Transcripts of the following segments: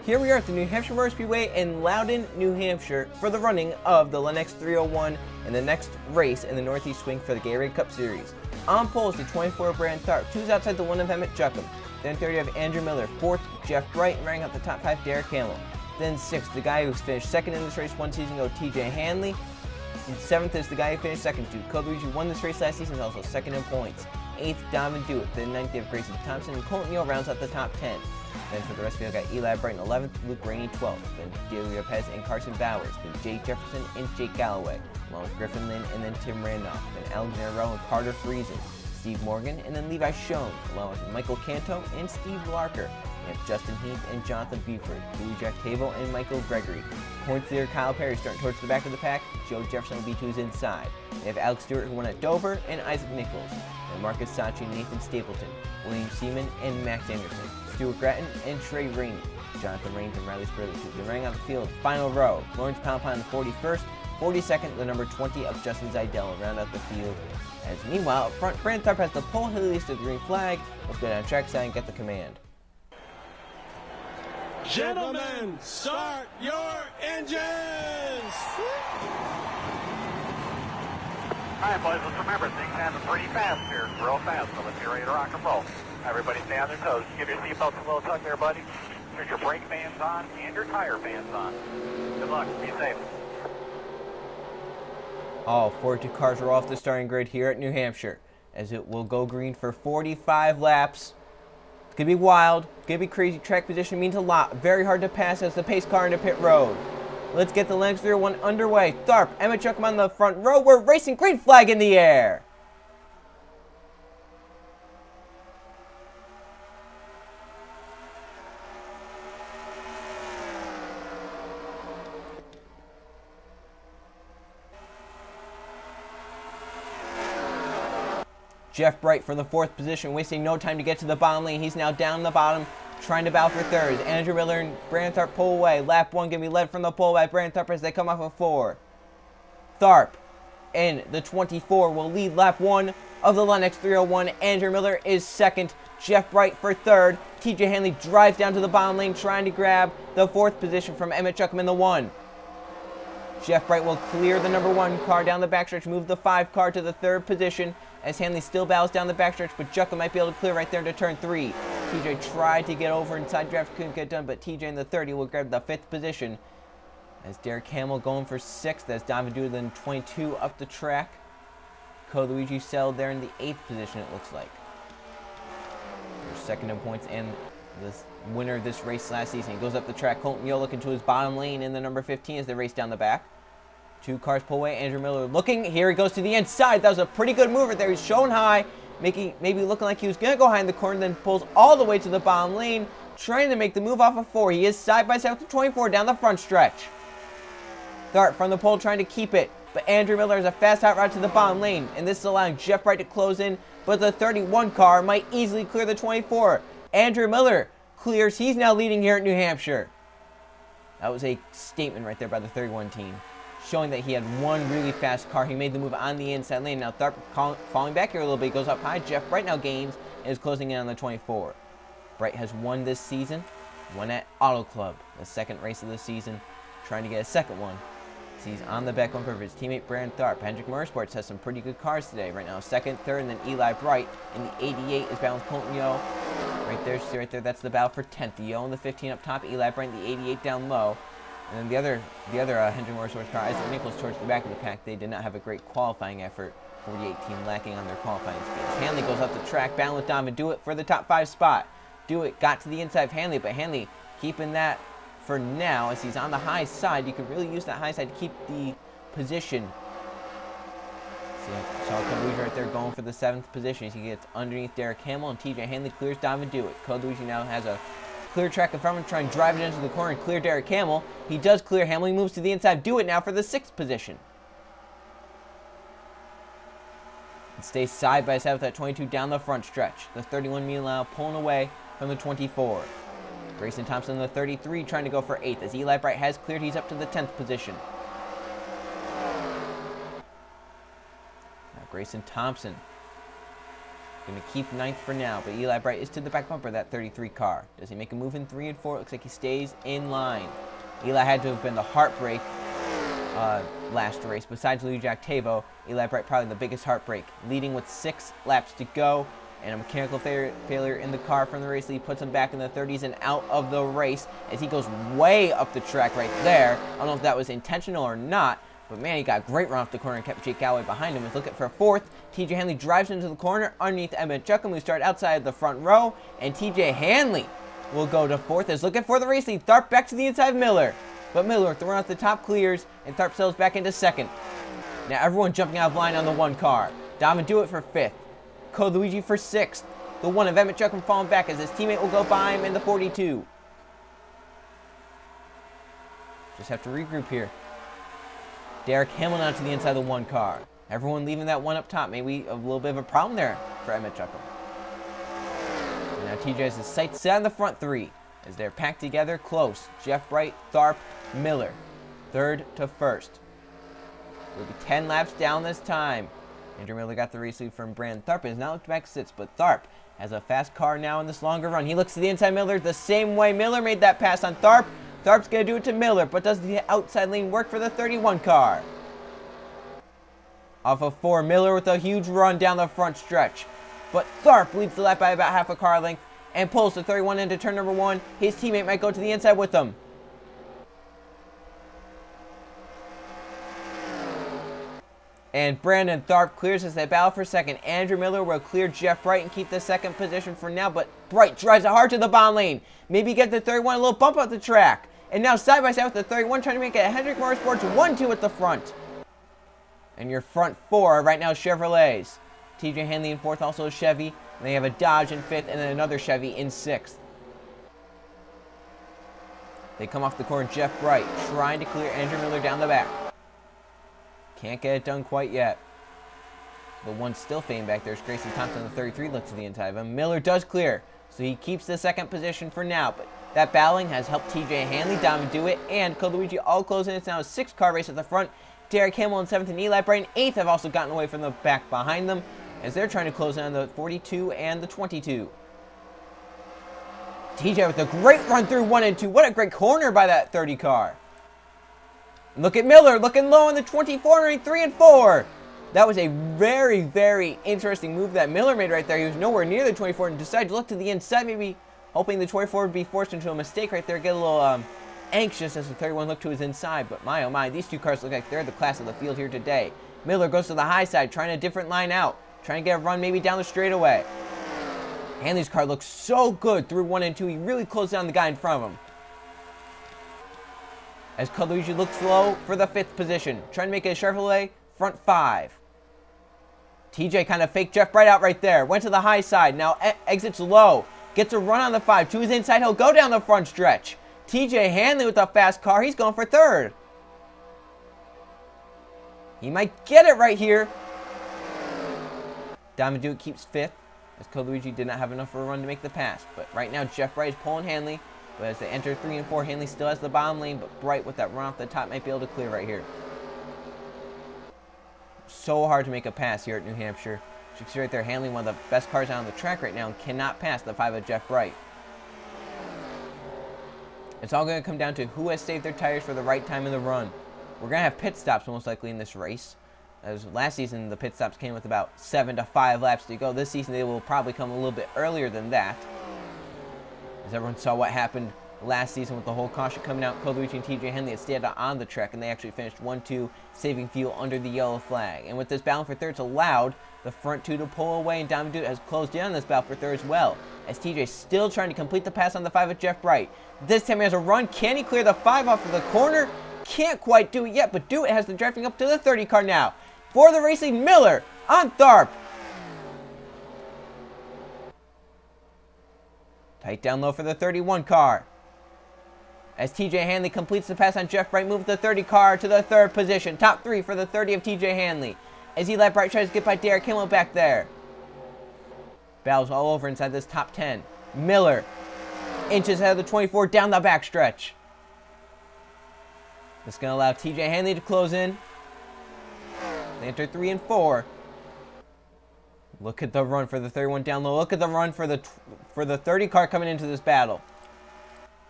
Here we are at the New Hampshire Motor Speedway in Loudon, New Hampshire for the running of the LENOX 301 and the next race in the Northeast Swing for the Gatorade Cup Series. On pole is the 24 Brand Tharp, 2's outside the 1 of Emmett Juckham. Then 30 you have Andrew Miller, 4th Jeff Bright, and rounding out the top 5 Derek Hamill. Then 6th, the guy who's finished 2nd in this race 1 season ago, TJ Hanley. And 7th is the guy who finished 2nd too. Code who won this race last season, is also 2nd in points. 8th, Donovan Dewitt. Then 9th, you have Grayson Thompson, and Colton Neal rounds out the top 10. Then for the rest of you, I got Eli Brighton 11th, Luke Rainey 12th, then Diego Lopez and Carson Bowers, then Jay Jefferson and Jake Galloway, along with Griffin Lynn and then Tim Randolph, then Alexander Rowe and Carter Friesen, Steve Morgan, and then Levi Schoen, along with Michael Canto and Steve Larker. You have Justin Heath and Jonathan Buford, Louis Jack Table and Michael Gregory. Points leader Kyle Perry starting towards the back of the pack. Joe Jefferson will be to his inside. They have Alex Stewart who won at Dover and Isaac Nichols. And Marcus Sachi, Nathan Stapleton, William Seaman and Max Anderson. Stuart Gratton and Trey Rainey. Jonathan Rains and Riley Spurley. Then running out the field, final row. Lawrence Poundpine on the 41st, 42nd, the number 20 of Justin Zidell round out the field. As meanwhile, up front, Brand Tharp has the pole Hilly to the green flag. Let's go down trackside and get the command. Gentlemen, start your engines! All right, boys, let's remember, things happen pretty fast here, real fast, so let's get ready to rock and roll. Everybody stay on their toes. Give your seatbelts a little tug there, buddy. Turn your brake fans on and your tire fans on. Good luck. Be safe. All 42 cars are off the starting grid here at New Hampshire, as it will go green for 45 laps. It's going to be wild. It's going to be crazy. Track position means a lot. Very hard to pass as the pace car into pit road. Let's get the LENOX 301 underway. Tharp, Emmett Juckham on the front row. We're racing, green flag in the air. Jeff Bright from the 4th position, wasting no time to get to the bottom lane. He's now down the bottom, trying to battle for 3rd. Andrew Miller and Brand Tharp pull away. Lap 1 going to be led from the pole by Brand Tharp as they come off of 4. Tharp in the 24 will lead lap 1 of the LENOX 301. Andrew Miller is 2nd. Jeff Bright for 3rd. TJ Hanley drives down to the bottom lane, trying to grab the 4th position from Emmett Juckham in the 1. Jeff Bright will clear the number 1 car down the backstretch, move the 5 car to the 3rd position as Hanley still battles down the backstretch, but Juckham might be able to clear right there into turn 3. TJ tried to get over inside draft, couldn't get done, but TJ in the 30 will grab the 5th position as Derek Hamill going for 6th as Donovan Dewitt in 22 up the track. Luigi Sell there in the 8th position, it looks like. They're 2nd in points and the winner of this race last season. He goes up the track. Colton Neal looking to his bottom lane in the number 15 as they race down the back. 2 cars pull away. Andrew Miller looking. Here he goes to the inside. That was a pretty good move right there. He's shown high, maybe looking like he was going to go high in the corner, then pulls all the way to the bottom lane, trying to make the move off of 4. He is side by side with the 24 down the front stretch. Tharp from the pole trying to keep it, but Andrew Miller has a fast hot rod to the bottom lane, and this is allowing Jeff Bright to close in, but the 31 car might easily clear the 24. Andrew Miller clears. He's now leading here at New Hampshire. That was a statement right there by the 31 team, showing that he had one really fast car. He made the move on the inside lane. Now Tharp falling back here a little bit, goes up high. Jeff Bright now gains and is closing in on the 24. Bright has won this season, won at Auto Club, the 2nd race of the season, trying to get a 2nd one. So he's on the back bumper of his teammate Brand Tharp. Hendrick Motorsports has some pretty good cars today. Right now, 2nd, 3rd, and then Eli Bright in the 88 is balanced Colton Yo. Right there, see right there, that's the battle for 10th. The Yo in the 15 up top, Eli Bright in the 88 down low. And then the other Hendrick Motorsports car, Isaac Nichols, towards the back of the pack. They did not have a great qualifying effort. 48 team lacking on their qualifying speeds. Hanley goes up the track, battling with Donovan Dewitt for the top 5 spot. Dewitt got to the inside of Hanley, but Hanley keeping that for now as he's on the high side. You could really use that high side to keep the position. See, Charles Luigi right there going for the 7th position. He gets underneath Derek Hamill, and TJ Hanley clears Donovan Dewitt. Luigi now has a clear track in front of him, trying to drive it into the corner and clear Derek Hamill. He does clear Hamill. He moves to the inside. Dewitt now for the 6th position. And stays side by side with that 22 down the front stretch. The 31 meanwhile pulling away from the 24. Grayson Thompson in the 33 trying to go for 8th as Eli Bright has cleared. He's up to the 10th position. Now Grayson Thompson Going to keep ninth for now, but Eli Bright is to the back bumper of that 33 car. Does he make a move in 3 and 4? It looks like he stays in line. Eli had to have been the heartbreak last race. Besides Louis Jack Tavo, Eli Bright probably the biggest heartbreak. Leading with 6 laps to go, and a mechanical failure in the car from the race lead puts him back in the 30s and out of the race as he goes way up the track right there. I don't know if that was intentional or not, but man, he got a great run off the corner and kept Jake Galloway behind him. He's looking for 4th. TJ Hanley drives into the corner underneath Emmett Chuckham, who started outside the front row, and TJ Hanley will go to 4th. Is looking for the race lead. Tharp back to the inside of Miller, but Miller throwing out the top clears, and Tharp settles back into 2nd. Now everyone jumping out of line on the 1 car. Dom do it for 5th. Code Luigi for 6th. The 1 of Emmett Chuckham falling back as his teammate will go by him in the 42. Just have to regroup here. Derek Hamlin onto the inside of the 1 car. Everyone leaving that 1 up top. Maybe a little bit of a problem there for Emmett Chuckham. And now TJ has his sights set on the front 3 as they're packed together close. Jeff Bright, Tharp, Miller. 3rd to 1st. We'll be 10 laps down this time. Andrew Miller got the race lead from Brandon Tharp. He has now looked back 6th, but Tharp has a fast car now in this longer run. He looks to the inside Miller the same way Miller made that pass on Tharp. Tharp's going to do it to Miller, but does the outside lane work for the 31 car? Off of 4, Miller with a huge run down the front stretch. But Tharp leads the lap by about half a car length and pulls the 31 into turn number 1. His teammate might go to the inside with him. And Brandon Tharp clears as they battle for 2nd. Andrew Miller will clear Jeff Bright and keep the 2nd position for now, but Bright drives it hard to the bottom lane. Maybe get the 31 a little bump out the track. And now side by side with the 31 trying to make it a Hendrick Motorsports 1-2 at the front. And your front 4 right now Chevrolets. TJ Hanley in 4th, also a Chevy. And they have a Dodge in 5th and then another Chevy in 6th. They come off the corner, Jeff Bright trying to clear Andrew Miller down the back. Can't get it done quite yet. The 1 still fading back there is Grayson Thompson, the 33, looks to the inside of him. Miller does clear, so he keeps the 2nd position for now. But that battling has helped TJ Hanley, Dom do it, and Code Luigi all closing. It's now a 6-car race at the front. Derek Hamill in 7th and Eli Bright in 8th have also gotten away from the back behind them as they're trying to close in on the 42 and the 22. TJ with a great run through 1 and 2. What a great corner by that 30 car. Look at Miller looking low in the 24 and 3 and 4. That was a very, very interesting move that Miller made right there. He was nowhere near the 24 and decided to look to the inside, maybe hoping the 24 would be forced into a mistake right there. Get a little anxious as the 31 looked to his inside. But my, oh my, these 2 cars look like they're the class of the field here today. Miller goes to the high side, trying a different line out. Trying to get a run maybe down the straightaway. Hanley's car looks so good through 1 and 2. He really closed down the guy in front of him. As Code Luigi looks low for the 5th position. Trying to make it a Chevrolet front 5. TJ kind of faked Jeff Bright out right there. Went to the high side. Now exits low. Gets a run on the 5. To his inside, he'll go down the front stretch. TJ Hanley with a fast car. He's going for 3rd. He might get it right here. Damadou keeps 5th. As Code Luigi did not have enough for a run to make the pass. But right now, Jeff Bright is pulling Hanley. But as they enter 3 and 4, Hanley still has the bottom lane, but Bright with that run off the top might be able to clear right here. So hard to make a pass here at New Hampshire. As you can see right there, Hanley, one of the best cars out on the track right now, and cannot pass the 5 of Jeff Bright. It's all going to come down to who has saved their tires for the right time in the run. We're going to have pit stops most likely in this race. As last season, the pit stops came with about 7 to 5 laps to go. This season, they will probably come a little bit earlier than that. As everyone saw what happened last season with the whole caution coming out, Code Luigi and TJ Hanley had stayed on the track, and they actually finished 1-2, saving fuel under the yellow flag. And with this battle for 3rd, it's allowed the front 2 to pull away, and Damadou has closed in on this battle for 3rd as well. As TJ still trying to complete the pass on the 5 with Jeff Bright. This time he has a run. Can he clear the 5 off of the corner? Can't quite do it yet, but Do It has the drafting up to the 30 car now. For the racing, Miller on Tharp. Tight down low for the 31 car. As TJ Hanley completes the pass on Jeff Bright, moves the 30 car to the 3rd position. Top 3 for the 30 of TJ Hanley. As Eli Bright tries to get by Derek Kimmel back there. Battles all over inside this top 10. Miller inches ahead of the 24 down the backstretch. This is going to allow TJ Hanley to close in. They enter 3 and 4. Look at the run for the 31 down low. Look at the run for the 30 car coming into this battle.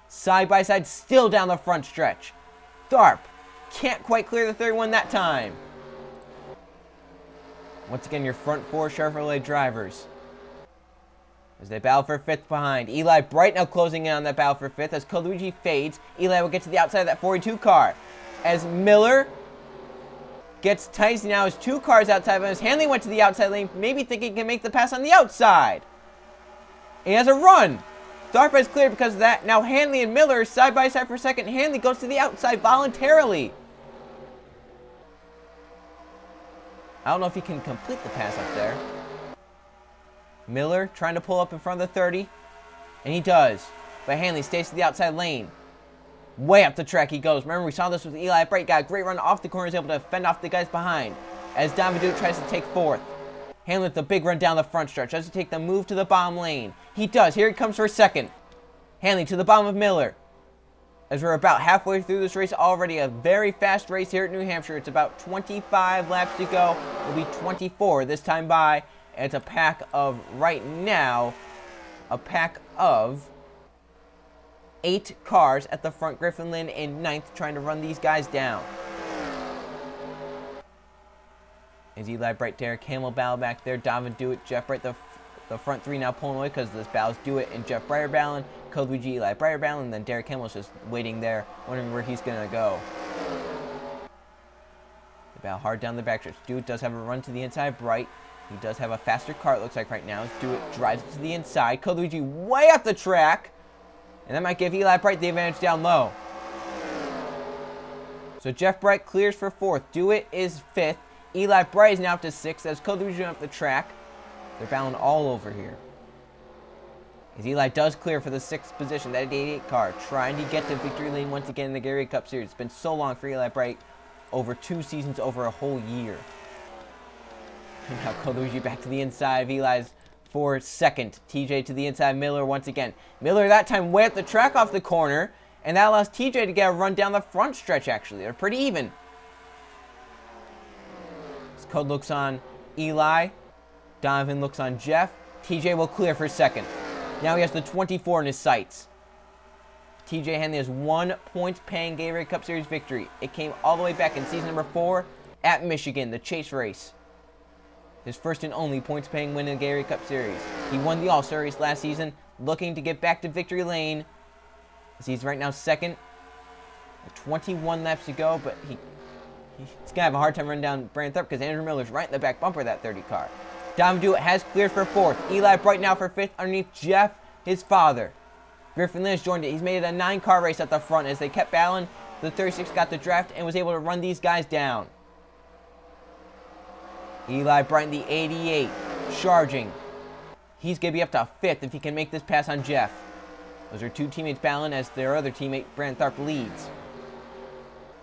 Side by side, still down the front stretch. Tharp can't quite clear the 31 that time. Once again, your front four Chevrolet drivers as they battle for 5th behind. Eli Bright now closing in on that battle for 5th as Coluigi fades. Eli will get to the outside of that 42 car as Miller gets tight. Now has 2 cars outside of him as Hanley went to the outside lane, maybe thinking he can make the pass on the outside. He has a run. Tharp has cleared because of that. Now Hanley and Miller side by side for second. Hanley goes to the outside voluntarily. I don't know if he can complete the pass up there. Miller trying to pull up in front of the 30. And he does. But Hanley stays to the outside lane. Way up the track he goes. Remember, we saw this with Eli Bright. Got a great run off the corner. Is able to fend off the guys behind. As Davidu tries to take 4th. Hanley with the big run down the front stretch. Does he take the move to the bottom lane? He does. Here he comes for 2nd. Hanley to the bottom of Miller. As we're about halfway through this race, already a very fast race here at New Hampshire. It's about 25 laps to go. It'll be 24 this time by. And it's a pack of, right now, a pack of 8 cars at the front. Griffin Lynn in 9th trying to run these guys down. As Eli Bright, Derek Hamill battle back there. Donovan Dewitt, Jeff Bright, the front 3 now pulling away because this battle's Dewitt and Jeff Breyer battling. Code Luigi, Eli Breyer battling. And then Derek Hamill's just waiting there, wondering where he's going to go. The battle hard down the backstretch. Dewitt does have a run to the inside. Bright, he does have a faster car, it looks like right now. As Dewitt drives it to the inside. Code Luigi way up the track. And that might give Eli Bright the advantage down low. So Jeff Bright clears for 4th. Dewitt is 5th. Eli Bright is now up to 6th as Code Luigi up the track. They're battling all over here. As Eli does clear for the 6th position, that 88 car, trying to get to victory lane once again in the Gatorade Cup Series. It's been so long for Eli Bright, over 2 seasons, over a whole year. And now Code Luigi back to the inside of Eli's for 2nd. TJ to the inside, Miller once again. Miller that time way up the track off the corner, and that allows TJ to get a run down the front stretch actually. They're pretty even. As Code looks on Eli. Donovan looks on Jeff. TJ will clear for 2nd. Now he has the 24 in his sights. TJ Hanley has 1 point-paying Gatorade Cup Series victory. It came all the way back in season number 4 at Michigan, the chase race. His first and only points-paying win in the Gatorade Cup Series. He won the All-Star race last season, looking to get back to victory lane. As he's right now 2nd. 21 laps to go, but he's going to have a hard time running down Brandon Tharp because Andrew Miller's right in the back bumper of that 30 car. Dom Dewitt has cleared for 4th. Eli Bright now for 5th underneath Jeff, his father. Griffin Lynn has joined it. He's made it a 9-car race at the front as they kept battling. The 36 got the draft and was able to run these guys down. Eli Bright, the 88, charging. He's going to be up to 5th if he can make this pass on Jeff. Those are 2 teammates battling as their other teammate, Brandon Tharp, leads.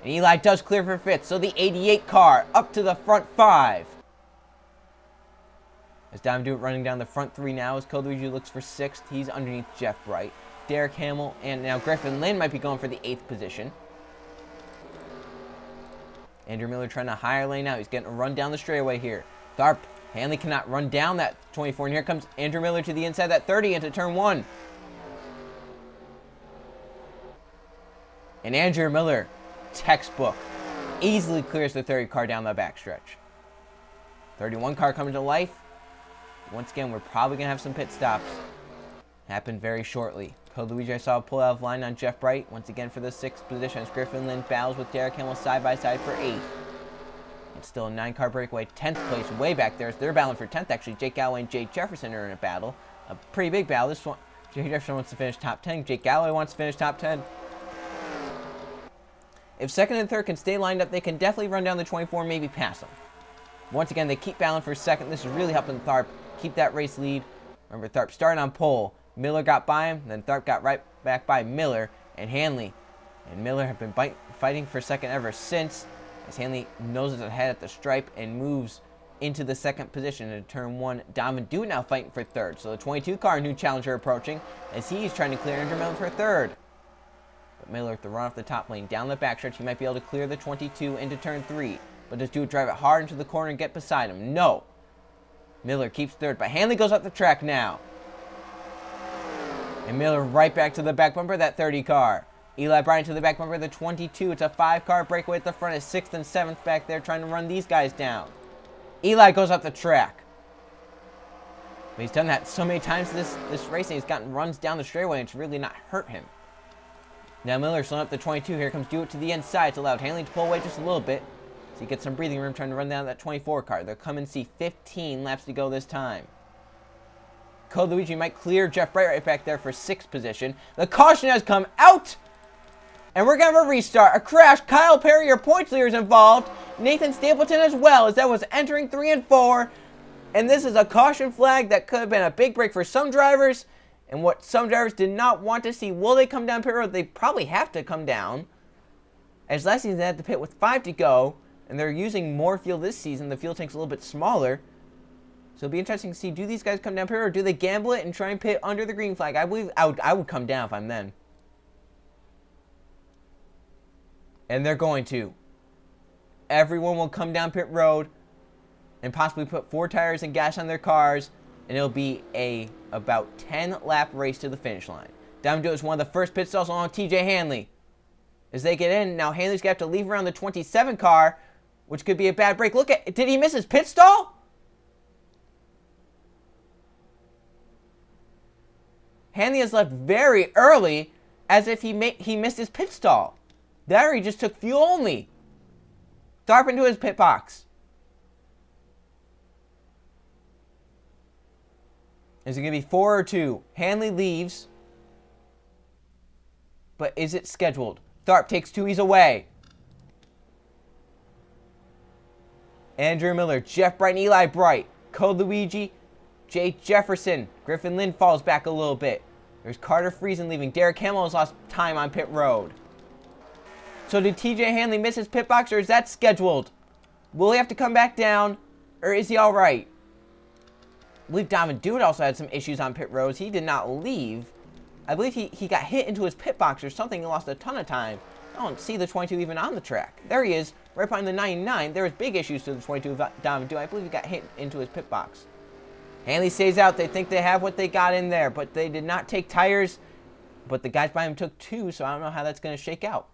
And Eli does clear for 5th, so the 88 car up to the front 5. As Dom Dewitt running down the front 3 now as Code Luigi looks for 6th. He's underneath Jeff Bright. Derek Hamill and now Griffin Lynn might be going for the 8th position. Andrew Miller trying to higher lane out. He's getting a run down the straightaway here. Tharp, Hanley cannot run down that 24. And here comes Andrew Miller to the inside that 30 into turn 1. And Andrew Miller, textbook, easily clears the 30 car down the backstretch. 31 car coming to life. Once again, we're probably going to have some pit stops happen very shortly. Code Luigi, I saw pull out of line on Jeff Bright. Once again for the 6th position as Griffin Lynn battles with Derek Hamill side by side for 8th. It's still a 9-car breakaway. 10th place way back there. They're battling for 10th actually. Jake Galloway and Jake Jefferson are in a battle. A pretty big battle. This one, Jake Jefferson wants to finish top 10. Jake Galloway wants to finish top 10. If 2nd and 3rd can stay lined up, they can definitely run down the 24 and maybe pass them. Once again, they keep battling for 2nd. This is really helping Tharp keep that race lead. Remember, Tharp started on pole. Miller got by him, then Tharp got right back by Miller, and Hanley and Miller have been fighting for 2nd ever since, as Hanley noses ahead at the stripe and moves into the 2nd position into turn 1. Donovan Dewitt now fighting for 3rd. So the 22 car, new challenger approaching, as he's trying to clear Andrew Miller for 3rd. But Miller with the run off the top lane down the backstretch, he might be able to clear the 22 into turn 3. But does Dewitt drive it hard into the corner and get beside him? No. Miller keeps third, but Hanley goes up the track now. And Miller right back to the back bumper, that 30 car. Eli Bryant to the back bumper, the 22. It's a 5-car breakaway at the front. It's 6th and 7th back there trying to run these guys down. Eli goes up the track. But he's done that so many times this race, and he's gotten runs down the straightaway, and it's really not hurt him. Now Miller slowing up the 22. Here comes Dewitt to the inside. It's allowed Hanley to pull away just a little bit, so he gets some breathing room trying to run down that 24 car. They'll come and see 15 laps to go this time. Code Luigi might clear Jeff Bright right back there for 6th position. The caution has come out, and we're going to have a restart. A crash. Kyle Perry, your points leader, is involved. Nathan Stapleton as well, as that was entering 3 and 4. And this is a caution flag that could have been a big break for some drivers, and what some drivers did not want to see. Will they come down pit road? They probably have to come down, as last season they had to pit with 5 to go, and they're using more fuel this season. The fuel tank's a little bit smaller. So it'll be interesting to see, do these guys come down pit road, or do they gamble it and try and pit under the green flag? I believe I would come down if I'm them. And they're going to. Everyone will come down pit road and possibly put 4 tires and gas on their cars, and it'll be a about 10-lap race to the finish line. Diamond Joe is one of the first pit stalls along with TJ Hanley. As they get in, now Hanley's going to have to leave around the 27 car, which could be a bad break. Look at, did he miss his pit stall? Hanley has left very early, as if he missed his pit stall. There he just took fuel only. Tharp into his pit box. Is it going to be 4 or 2? Hanley leaves. But is it scheduled? Tharp takes 2 E's away. Andrew Miller, Jeff Bright, and Eli Bright. Code Luigi, Jay Jefferson. Griffin Lynn falls back a little bit. There's Carter Friesen leaving. Derek Hamill has lost time on pit road. So did TJ Hanley miss his pit box, or is that scheduled? Will he have to come back down, or is he all right? I believe Donovan Dewitt also had some issues on pit roads. He did not leave. I believe he got hit into his pit box or something and lost a ton of time. I don't see the 22 even on the track. There he is, right behind the 99. There was big issues to the 22 of Donovan Dewitt. I believe he got hit into his pit box. Hanley stays out. They think they have what they got in there, but they did not take tires. But the guys by him took 2, so I don't know how that's going to shake out.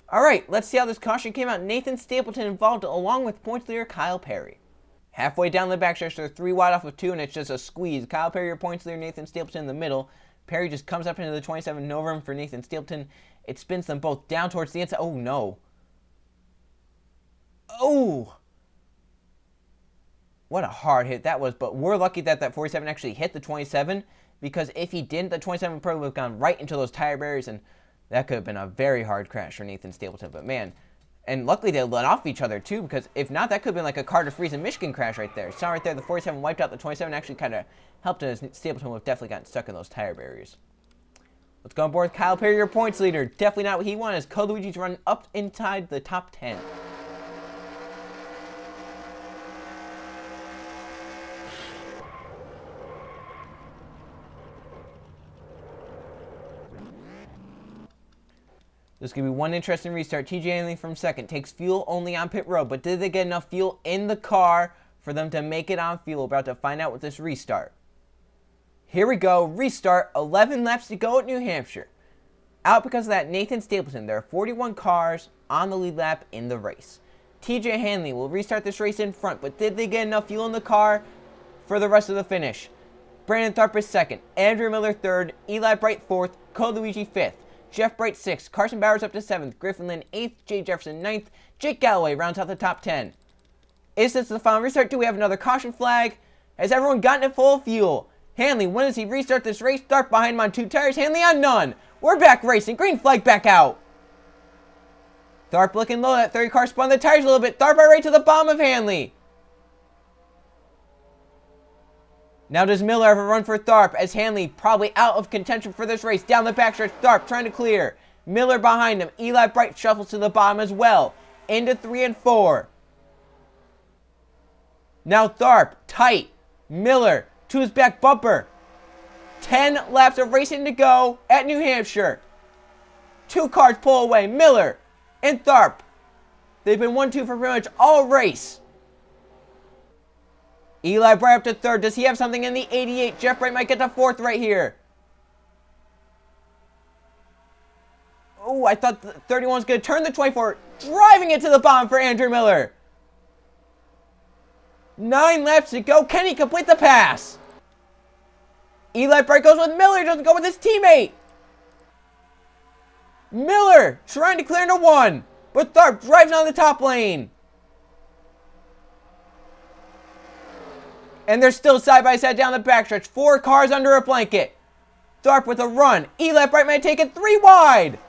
All right, let's see how this caution came out. Nathan Stapleton involved along with points leader Kyle Perry. Halfway down the backstretch, they're 3 wide off of 2, and it's just a squeeze. Kyle Perry, your points leader, Nathan Stapleton in the middle. Perry just comes up into the 27, no room for Nathan Stapleton. It spins them both down towards the inside. Oh, no. Oh! What a hard hit that was, but we're lucky that that 47 actually hit the 27, because if he didn't, the 27 probably would have gone right into those tire barriers, and that could have been a very hard crash for Nathan Stapleton. But man, and luckily they let off each other too, because if not, that could have been like a Carter Friesen Michigan crash right there. Saw right there, the 47 wiped out the 27, actually kind of helped as Stapleton would have definitely gotten stuck in those tire barriers. Let's go on board with Kyle Perry, your points leader. Definitely not what he wanted, as Code Luigi's running up inside the top 10. This could be one interesting restart. TJ Hanley from second. Takes fuel only on pit road. But did they get enough fuel in the car for them to make it on fuel? We're about to find out with this restart. Here we go. Restart. 11 laps to go at New Hampshire. Out because of that, Nathan Stapleton. There are 41 cars on the lead lap in the race. TJ Hanley will restart this race in front. But did they get enough fuel in the car for the rest of the finish? Brandon Tharp is second. Andrew Miller third. Eli Bright fourth. Code Luigi fifth. Jeff Bright 6th, Carson Bowers up to 7th, Griffin Lynn 8th, Jay Jefferson 9th, Jake Galloway rounds out the top 10. Is this the final restart? Do we have another caution flag? Has everyone gotten it full of fuel? Hanley, when does he restart this race? Tharp behind him on 2 tires, Hanley on none. We're back racing, green flag back out. Tharp looking low, that 30 car spun the tires a little bit. Tharp right to the bottom of Hanley. Now does Miller have a run for Tharp, as Hanley probably out of contention for this race. Down the backstretch, Tharp trying to clear. Miller behind him. Eli Bright shuffles to the bottom as well. Into 3 and 4. Now Tharp, tight. Miller to his back bumper. 10 laps of racing to go at New Hampshire. 2 cars pull away. Miller and Tharp. They've been 1-2 for pretty much all race. Eli Bright up to third. Does he have something in the 88? Jeff Bright might get to fourth right here. Oh, I thought the 31 was going to turn the 24. Driving it to the bottom for Andrew Miller. 9 laps to go. Can he complete the pass? Eli Bright goes with Miller. He doesn't go with his teammate. Miller trying to clear into 1. But Tharp drives on the top lane. And they're still side by side down the backstretch. 4 cars under a blanket. Tharp with a run. Eli Bright might take it 3 wide.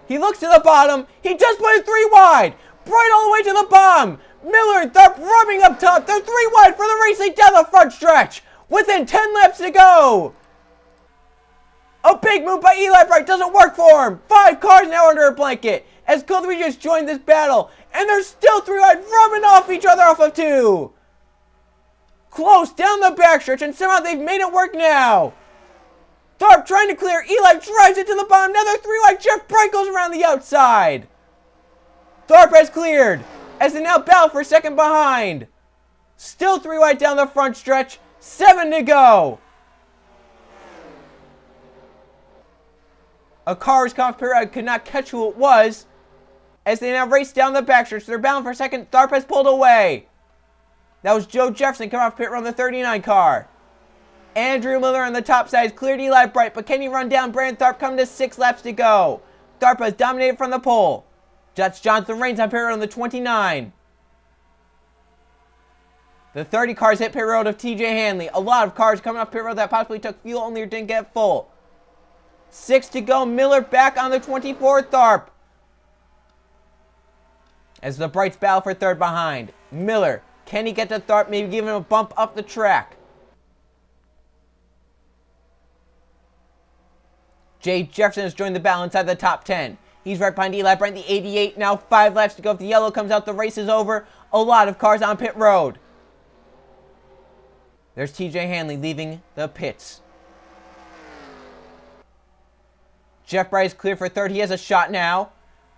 He looks to the bottom. He just put it 3 wide. Bright all the way to the bottom. Miller and Tharp rubbing up top. They're 3 wide for the racing down the front stretch. Within 10 laps to go. A big move by Eli Bright doesn't work for him. 5 cars now under a blanket. As Coulthry just joined this battle. And they're still 3 wide, rubbing off each other off of 2. Close down the backstretch, and somehow they've made it work now. Tharp trying to clear. Eli drives it to the bottom. Another 3 wide. Jeff Bright goes around the outside. Tharp has cleared as they now battle for second behind. Still 3 wide down the front stretch. 7 to go. A car was caught off pit road, could not catch who it was. As they now race down the backstretch, they're bound for second. Tharp has pulled away. That was Joe Jefferson coming off pit road on the 39 car. Andrew Miller on the top side has cleared Eli Bright, but can he run down Brandon Tharp coming to 6 laps to go? Tharp has dominated from the pole. That's Jonathan Rains on pit road on the 29. The 30 cars hit pit road of TJ Hanley. A lot of cars coming off pit road that possibly took fuel only or didn't get full. 6 to go. Miller back on the 24. Tharp. As the Brights battle for third behind. Miller. Can he get to Tharp? Maybe give him a bump up the track. Jay Jefferson has joined the battle inside the top 10. He's right behind Eli Bright, the 88. Now 5 laps to go. If the yellow comes out, the race is over. A lot of cars on pit road. There's TJ Hanley leaving the pits. Jeff Bright is clear for third. He has a shot now.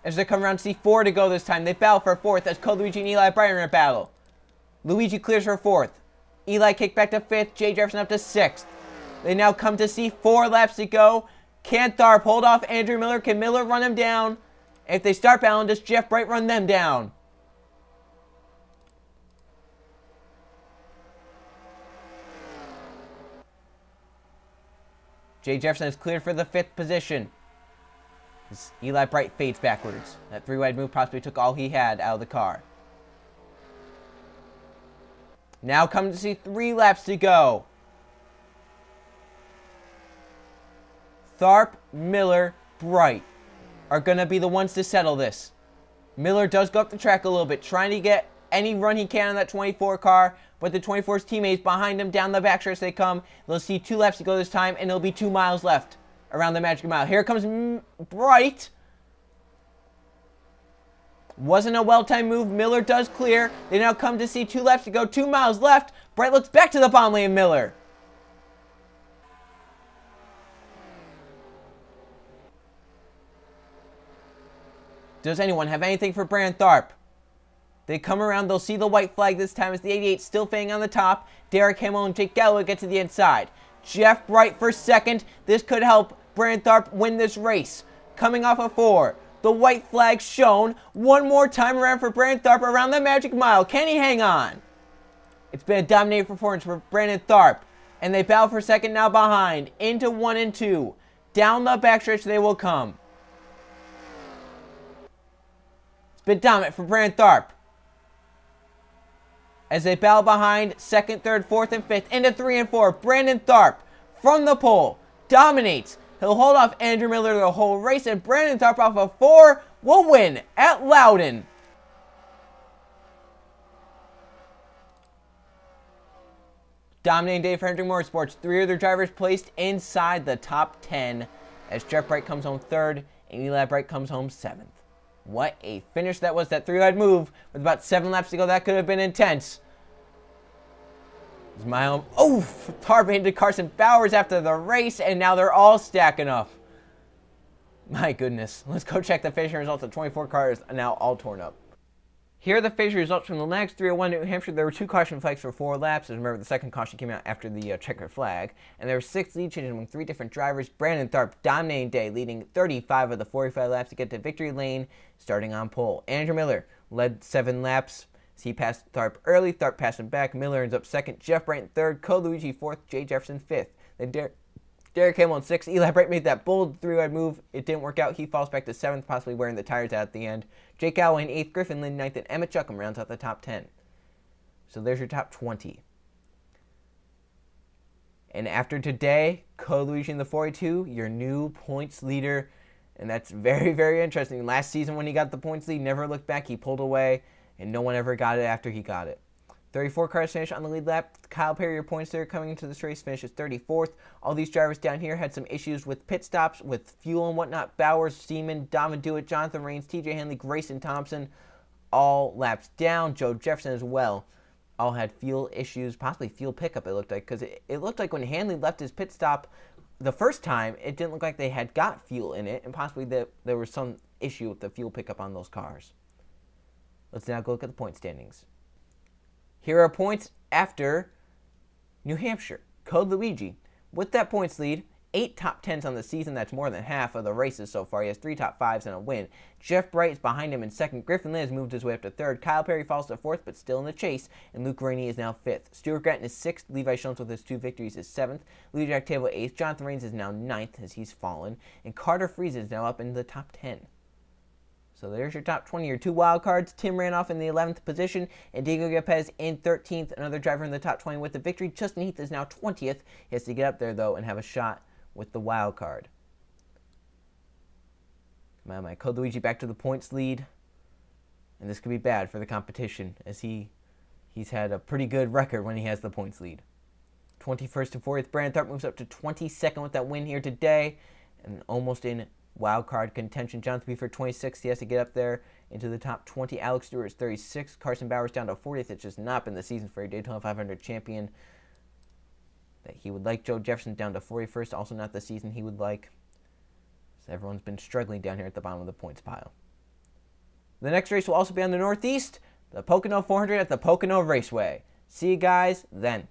As they come around to see 4 to go this time. They battle for fourth as Luigi and Eli Bright are in a battle. Luigi clears for 4th. Eli kicked back to 5th. Jay Jefferson up to 6th. They now come to see 4 laps to go. Can Tharp hold off Andrew Miller? Can Miller run him down? If they start battling, does Jeff Bright run them down? Jay Jefferson is cleared for the 5th position. As Eli Bright fades backwards. That 3 wide move possibly took all he had out of the car. Now come to see 3 laps to go. Tharp, Miller, Bright are going to be the ones to settle this. Miller does go up the track a little bit, trying to get any run he can on that 24 car, but the 24's teammates behind him down the backstretch as they come. They'll see 2 laps to go this time, and it'll be 2 miles left around the magic mile. Here comes Bright. Wasn't a well-timed move. Miller does clear. They now come to see 2 laps to go, 2 miles left. Bright looks back to the bottom lane, Miller. Does anyone have anything for Brandon Tharp? They come around. They'll see the white flag this time as the 88 still fading on the top. Derek Hamill and Jake Galloway get to the inside. Jeff Bright for second. This could help Brandon Tharp win this race. Coming off of 4. The white flag shown. One more time around for Brandon Tharp around the magic mile. Can he hang on? It's been a dominating performance for Brandon Tharp. And they battle for second now behind. Into 1 and 2. Down the backstretch they will come. It's been dominant for Brandon Tharp. As they battle behind, 2nd, 3rd, 4th, and 5th, into 3 and 4. Brandon Tharp, from the pole, dominates. He'll hold off Andrew Miller the whole race, and Brandon Tharp off of 4 will win at Loudon. Dominating day for Hendrick Motorsports. 3 other drivers placed inside the top 10, as Jeff Bright comes home 3rd, and Eli Bright comes home 7th. What a finish that was, that 3-wide move. With about 7 laps to go, that could have been intense. My home. Oh, Tharp into Carson Bowers after the race, and now they're all stacking up. My goodness. Let's go check the finishing results. The 24 cars are now all torn up. Here are the official results from the LENOX 301 New Hampshire. There were 2 caution flags for 4 laps. As remember, the second caution came out after the checkered flag. And there were 6 lead changes among 3 different drivers. Brandon Tharp dominating day, leading 35 of the 45 laps to get to victory lane, starting on pole. Andrew Miller led 7 laps. He passed Tharp early. Tharp passed him back. Miller ends up second. Jeff Brandt third. Cole Luigi fourth. Jay Jefferson fifth. Then Derek Hamill in 6th. Eli Bright made that bold 3-wide move. It didn't work out. He falls back to 7th, possibly wearing the tires out at the end. Jake Galloway in 8th. Griffin Lynn 9th. And Emmett Chuckham rounds out the top 10. So there's your top 20. And after today, Cole Luigi in the 42, your new points leader. And that's very, very interesting. Last season when he got the points lead, never looked back. He pulled away, and no one ever got it after he got it. 34 cars finished on the lead lap. Kyle Perry, your points leader, coming into this race, finishes 34th. All these drivers down here had some issues with pit stops, with fuel and whatnot. Bowers, Seaman, Donovan Dewitt, Jonathan Rains, TJ Henley, Grayson Thompson, all laps down. Joe Jefferson as well. All had fuel issues, possibly fuel pickup, it looked like, because it looked like when Hanley left his pit stop the first time, it didn't look like they had got fuel in it, and possibly there was some issue with the fuel pickup on those cars. Let's now go look at the point standings. Here are points after New Hampshire. Code Luigi, with that points lead, 8 top 10s on the season. That's more than half of the races so far. He has 3 top 5s and a win. Jeff Bright is behind him in 2nd. Griffin Lynn has moved his way up to 3rd. Kyle Perry falls to 4th, but still in the chase. And Luke Rainey is now 5th. Stuart Gratton is 6th. Levi Schoentz with his 2 victories is 7th. Lee Jack Table 8th. Jonathan Rains is now 9th as he's fallen. And Carter Fries is now up in the top 10. So there's your top 20, your 2 wild cards. Tim Ranoff in the 11th position, and Diego Gapez in 13th. Another driver in the top 20 with the victory. Justin Heath is now 20th. He has to get up there, though, and have a shot with the wild card. My Code Luigi back to the points lead. And this could be bad for the competition, as he's had a pretty good record when he has the points lead. 21st to 40th, Brandon Tharp moves up to 22nd with that win here today, and almost in wild card contention. Jonathan Beaver 26th. He has to get up there into the top 20. Alex Stewart is 36th. Carson Bowers down to 40th. It's just not been the season for a Daytona 500 champion that he would like. Joe Jefferson down to 41st. Also not the season he would like. So everyone's been struggling down here at the bottom of the points pile. The next race will also be on the Northeast, the Pocono 400 at the Pocono Raceway. See you guys then.